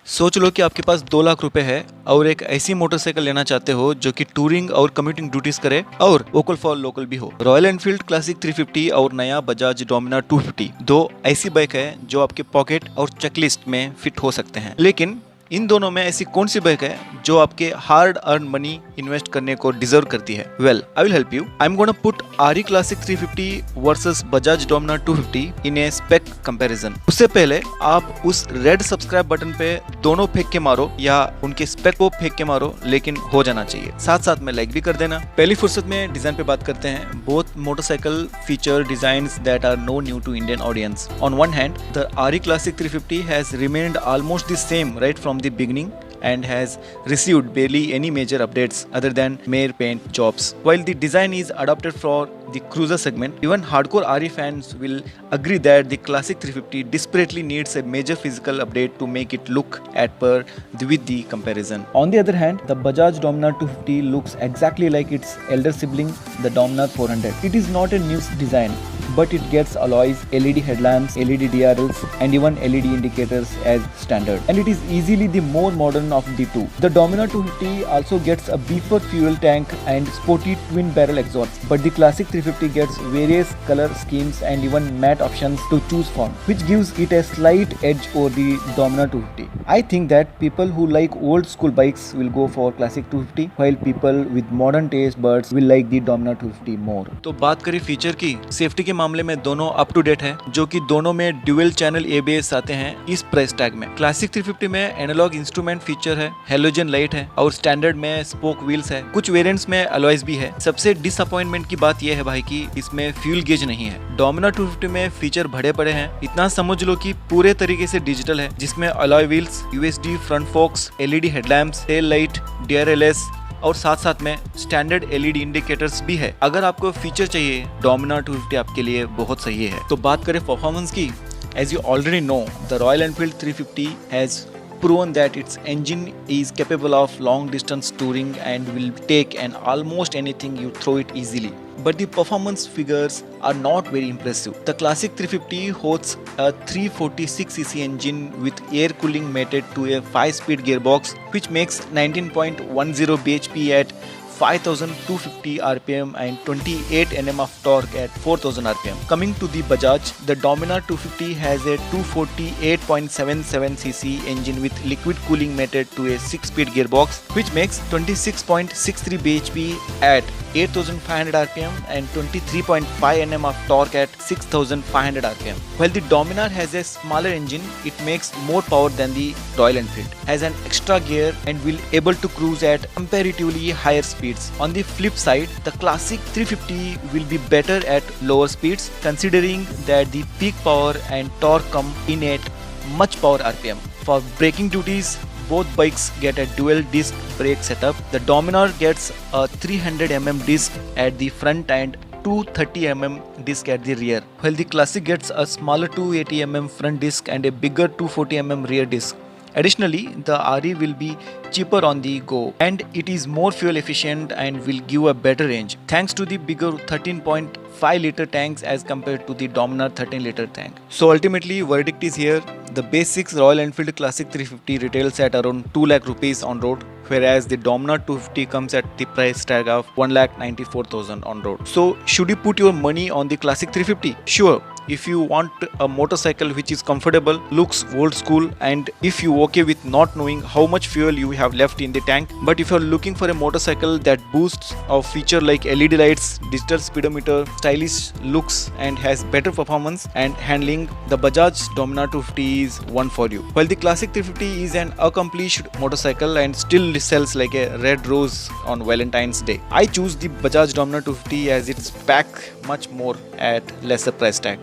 सोच लो कि आपके पास 2 लाख रुपए है और एक ऐसी मोटरसाइकिल लेना चाहते हो जो कि टूरिंग और कम्यूटिंग ड्यूटीज करे और वोकल फॉर लोकल भी हो। रॉयल एनफील्ड क्लासिक 350 और नया बजाज डोमिनार 250 दो ऐसी बाइक है जो आपके पॉकेट और चेकलिस्ट में फिट हो सकते हैं। लेकिन इन दोनों में ऐसी कौन सी बाइक है जो आपके हार्ड अर्न मनी इन्वेस्ट करने को डिजर्व करती है? Well, I will help you. I am gonna put RE Classic 350 versus Bajaj Dominar 250 in a spec comparison. उससे पहले आप उस रेड सब्सक्राइब बटन पे दोनों फेंक के मारो या उनके स्पेक को फेंक के मारो, लेकिन हो जाना चाहिए। साथ साथ में लाइक भी कर देना। पहली फुर्सत में डिजाइन पे बात करते हैं। Both motorcycle feature designs that are no new to Indian audience. On one hand, the RE Classic 350 has remained almost the same right from the beginning and has received barely any major updates other than mere paint jobs. While the design is adapted for the cruiser segment, even hardcore RE fans will agree that the classic 350 desperately needs a major physical update to make it look at par with the comparison. On the other hand, the Bajaj Dominar 250 looks exactly like its elder sibling, the Dominar 400. It is not a new design, but it gets alloys, LED headlamps, LED DRLs and even LED indicators as standard. And it is easily the more modern of the two. The Dominar 250 also gets a beefer fuel tank and sporty twin barrel exhaust, but the classic 350 gets various color schemes and even matte options to choose from, which gives it a slight edge over the Dominar 250. I think that people who like old school bikes will go for classic 250, while people with modern taste buds will like the Dominar 250 more. तो बात करें feature की, safety के मामले में दोनों up to date है, जो कि दोनों में ड्यूअल चैनल ABS आते हैं इस प्राइस टैग में। क्लासिक 350 में एनालॉग इंस्ट्रूमेंट फीचर है, हेलोजन लाइट है और स्टैंडर्ड में स्पोक व्हील्स है। कुछ वेरिएंट्स में अलॉयज भी है। सबसे डिसअपॉइंटमेंट की बात यह है भाई कि इसमें फ्यूल गेज नहीं है। डोमिनार 250 में फीचर बड़े बड़े हैं। इतना समझ लो कि पूरे तरीके से डिजिटल है, जिसमें alloy wheels, USD front focus, LED headlamps, tail light, DRLS और साथ साथ में स्टैंडर्ड LED इंडिकेटर्स भी है। अगर आपको फीचर चाहिए, डोमिनार 250 आपके लिए बहुत सही है। तो बात करें परफॉर्मेंस की, as you already know, the Royal Enfield 350 has proven that its engine is capable of long distance touring and will take an almost anything you throw it easily. But the performance figures are not very impressive. The classic 350 hosts a 346cc engine with air cooling mated to a 5-speed gearbox, which makes 19.10 bhp at 5250 rpm and 28 Nm of torque at 4000 rpm. Coming to the Bajaj, the Dominar 250 has a 248.77 cc engine with liquid cooling mated to a 6-speed gearbox, which makes 26.63 bhp at 8500 rpm and 23.5 Nm of torque at 6500 rpm. While the Dominar has a smaller engine, it makes more power than the Royal Enfield, has an extra gear and will able to cruise at comparatively higher speeds. On the flip side, the classic 350 will be better at lower speeds, considering that the peak power and torque come in at much power RPM. For braking duties, both bikes get a dual disc brake setup. The Dominar gets a 300 mm disc at the front and 230 mm disc at the rear, while the Classic gets a smaller 280 mm front disc and a bigger 240 mm rear disc. Additionally, the RE will be cheaper on the go and it is more fuel efficient and will give a better range thanks to the bigger 13.5 liter tanks as compared to the Dominar 13 liter tank. So ultimately, verdict is here. The basics Royal Enfield Classic 350 retails at around 2 lakh rupees on road, whereas the Dominar 250 comes at the price tag of 1,94,000 on road. So should you put your money on the Classic 350? Sure. If you want a motorcycle which is comfortable, looks old school, and if you okay with not knowing how much fuel you have left in the tank, but if you're looking for a motorcycle that boosts or feature like LED lights, digital speedometer, stylish looks and has better performance and handling, the Bajaj Dominar 250 is one for you. While the Classic 350 is an accomplished motorcycle and still sells like a red rose on Valentine's Day, I choose the Bajaj Dominar 250 as it's pack much more at lesser price tag.